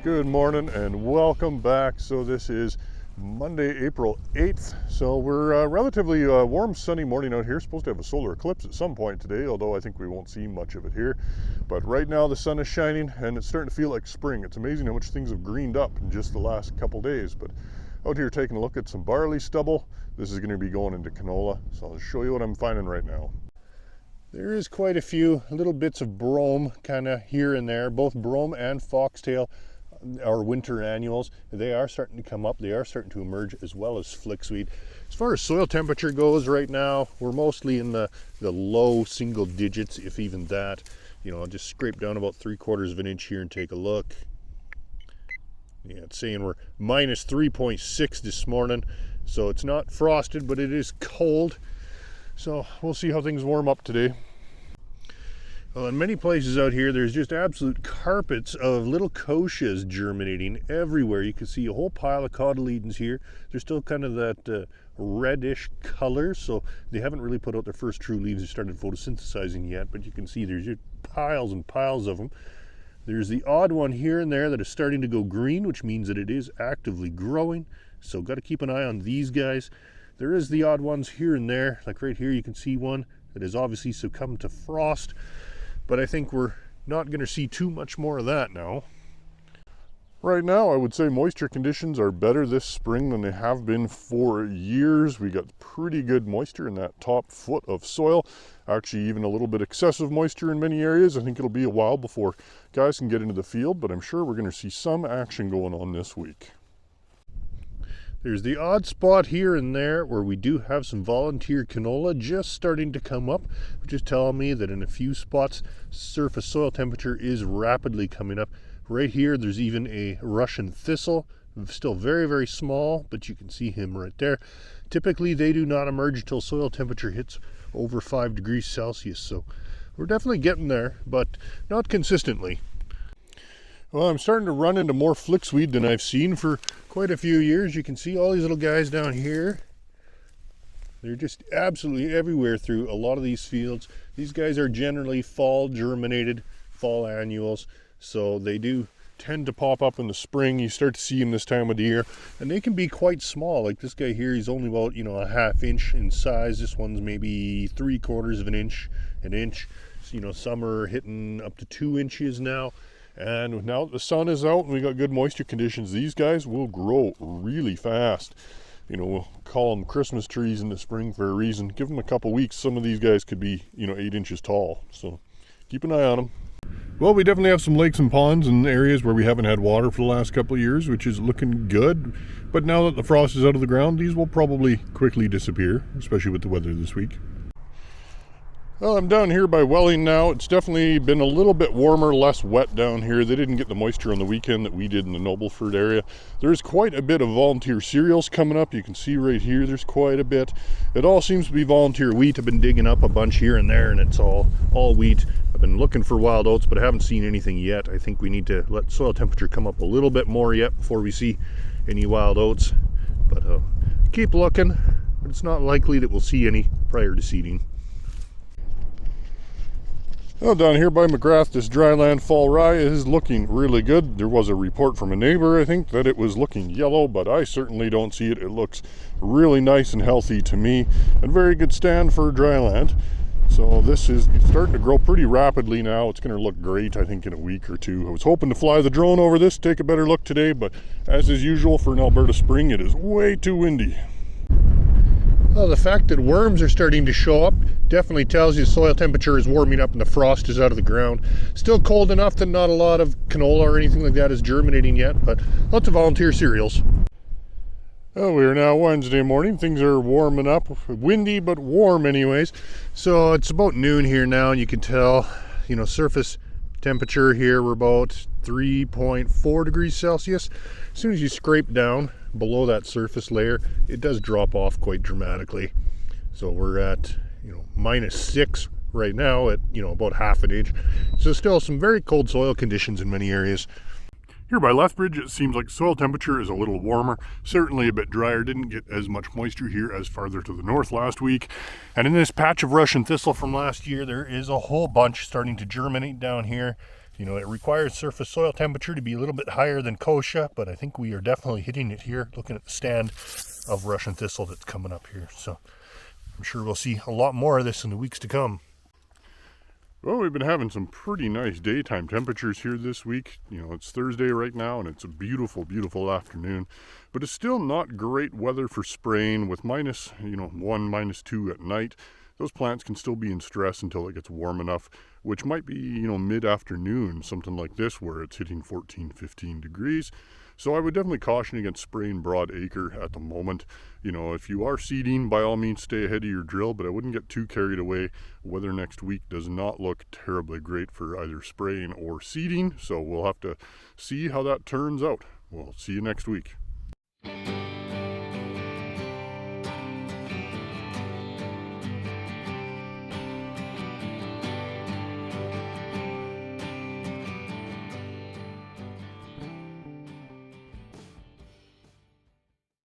Good morning and welcome back. So this is Monday, April 8th. So we're relatively warm, sunny morning out here. Supposed to have a solar eclipse at some point today, although I think we won't see much of it here. But right now the sun is shining and it's starting to feel like spring. It's amazing how much things have greened up in just the last couple days. But out here taking a look at some barley stubble. This is going to be going into canola. So I'll show you what I'm finding right now. There is quite a few little bits of brome kind of here and there, both brome and foxtail. Our winter annuals, they are starting to come up, they are starting to emerge, as well as flickweed. As far as soil temperature goes right now, we're mostly in the low single digits, if even that. You know, I'll just scrape down about 3/4 of an inch here and take a look. Yeah, it's saying we're minus 3.6 this morning, so it's not frosted, but it is cold. So we'll see how things warm up today. Well, in many places out here, there's just absolute carpets of little kochias germinating everywhere. You can see a whole pile of cotyledons here. They're still kind of that reddish color, so they haven't really put out their first true leaves and started photosynthesizing yet, but you can see there's just piles and piles of them. There's the odd one here and there that is starting to go green, which means that it is actively growing, so got to keep an eye on these guys. There is the odd ones here and there, like right here you can see one that has obviously succumbed to frost. But I think we're not going to see too much more of that now. Right now, I would say moisture conditions are better this spring than they have been for years. We got pretty good moisture in that top foot of soil. Actually, even a little bit excessive moisture in many areas. I think it'll be a while before guys can get into the field, but I'm sure we're going to see some action going on this week. There's the odd spot here and there where we do have some volunteer canola just starting to come up, which is telling me that in a few spots, surface soil temperature is rapidly coming up. Right here, there's even a Russian thistle, still very, very small, but you can see him right there. Typically, they do not emerge until soil temperature hits over 5 degrees Celsius, so we're definitely getting there, but not consistently. Well, I'm starting to run into more flickweed than I've seen for quite a few years. You can see all these little guys down here. They're just absolutely everywhere through a lot of these fields. These guys are generally fall germinated, fall annuals, so they do tend to pop up in the spring. You start to see them this time of the year, and they can be quite small. Like this guy here, he's only about, a ½ inch in size. This one's maybe 3/4 of an inch, So, some are hitting up to 2 inches now. And now that the sun is out and we got good moisture conditions, these guys will grow really fast. We'll call them Christmas trees in the spring for a reason. Give them a couple weeks, some of these guys could be, 8 inches tall. So keep an eye on them. Well, we definitely have some lakes and ponds in areas where we haven't had water for the last couple of years, which is looking good. But now that the frost is out of the ground, these will probably quickly disappear, especially with the weather this week. Well, I'm down here by Welling now. It's definitely been a little bit warmer, less wet down here. They didn't get the moisture on the weekend that we did in the Nobleford area. There's quite a bit of volunteer cereals coming up. You can see right here, there's quite a bit. It all seems to be volunteer wheat. I've been digging up a bunch here and there, and it's all wheat. I've been looking for wild oats, but I haven't seen anything yet. I think we need to let soil temperature come up a little bit more yet before we see any wild oats. But keep looking, but it's not likely that we'll see any prior to seeding. Well, down here by McGrath, this dryland fall rye is looking really good. There was a report from a neighbor, I think, that it was looking yellow, but I certainly don't see it. It looks really nice and healthy to me, and very good stand for dryland. So this is starting to grow pretty rapidly now. It's going to look great, I think, in a week or two. I was hoping to fly the drone over this, take a better look today, but as is usual for an Alberta spring, it is way too windy. Well, the fact that worms are starting to show up definitely tells you soil temperature is warming up and the frost is out of the ground. Still cold enough that not a lot of canola or anything like that is germinating yet, but lots of volunteer cereals. Well, we are now Wednesday morning. Things are warming up. Windy, but warm anyways. So it's about noon here now, and you can tell, surface temperature here, we're about 3.4 degrees Celsius. As soon as you scrape down below that surface layer, it does drop off quite dramatically. So we're at -6 right now at about ½ an inch. So still some very cold soil conditions in many areas. Here by Lethbridge, it seems like soil temperature is a little warmer, certainly a bit drier. Didn't get as much moisture here as farther to the north last week. And in this patch of Russian thistle from last year, there is a whole bunch starting to germinate down here. You know, it requires surface soil temperature to be a little bit higher than kochia, but I think we are definitely hitting it here, looking at the stand of Russian thistle that's coming up here. So I'm sure we'll see a lot more of this in the weeks to come. Well, we've been having some pretty nice daytime temperatures here this week. You know, it's Thursday right now, and it's a beautiful, beautiful afternoon. But it's still not great weather for spraying with minus, 1, -2 at night. Those plants can still be in stress until it gets warm enough, which might be, mid-afternoon, something like this, where it's hitting 14, 15 degrees. So I would definitely caution against spraying broad acre at the moment. You know, if you are seeding, by all means stay ahead of your drill, but I wouldn't get too carried away. Weather next week does not look terribly great for either spraying or seeding, so we'll have to see how that turns out. We'll see you next week.